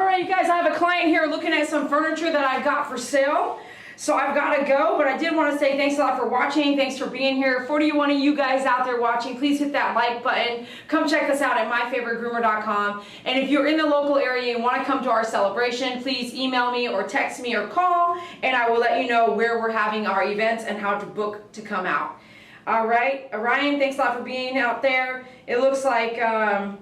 right, you guys, I have a client here looking at some furniture that I've got for sale. So I've got to go, but I did want to say thanks a lot for watching. Thanks for being here. For one of you guys out there watching, please hit that like button. Come check us out at myfavoritegroomer.com. And if you're in the local area and want to come to our celebration, please email me or text me or call, and I will let you know where we're having our events and how to book to come out. All right, Ryan, thanks a lot for being out there. It looks like, oh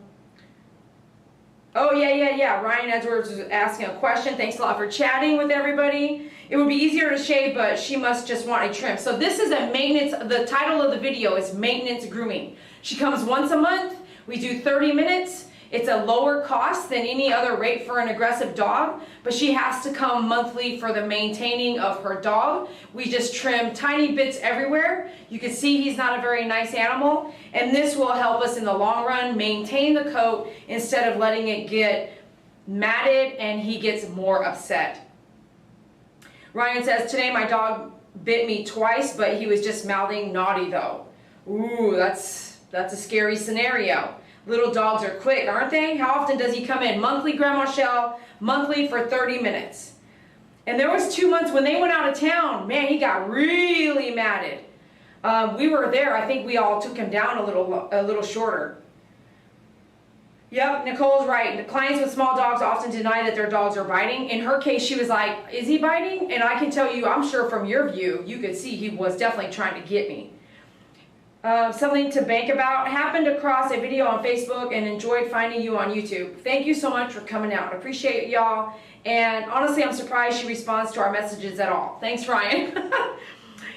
yeah, Ryan Edwards was asking a question. Thanks a lot for chatting with everybody. It would be easier to shave, but she must just want a trim. So this is a maintenance, the title of the video is Maintenance Grooming. She comes once a month. We do 30 minutes. It's a lower cost than any other rate for an aggressive dog, but she has to come monthly for the maintaining of her dog. We just trim tiny bits everywhere. You can see he's not a very nice animal, and this will help us in the long run maintain the coat instead of letting it get matted and he gets more upset. Ryan says, today my dog bit me twice, but he was just mouthing naughty though. Ooh, that's a scary scenario. Little dogs are quick, aren't they? How often does he come in? Monthly, Grandma Shell, monthly for 30 minutes. And there was 2 months when they went out of town, man, he got really matted. We were there, I think we all took him down a little shorter. Yep, Nicole's right. The clients with small dogs often deny that their dogs are biting. In her case, she was like, is he biting? And I can tell you, I'm sure from your view, you could see he was definitely trying to get me. Something to bank about. Happened across a video on Facebook and enjoyed finding you on YouTube. Thank you so much for coming out. Appreciate y'all. And honestly, I'm surprised she responds to our messages at all. Thanks, Ryan.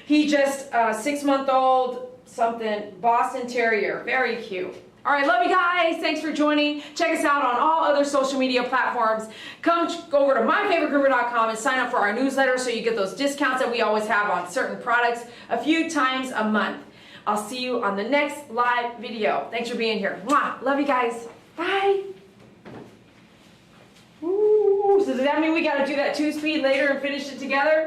He just 6-month-old, something, Boston Terrier. Very cute. All right, love you guys. Thanks for joining. Check us out on all other social media platforms. Come go over to myfavoritegroomer.com and sign up for our newsletter so you get those discounts that we always have on certain products a few times a month. I'll see you on the next live video. Thanks for being here. Mwah. Love you guys. Bye. Ooh, so does that mean we got to do that 2-speed later and finish it together?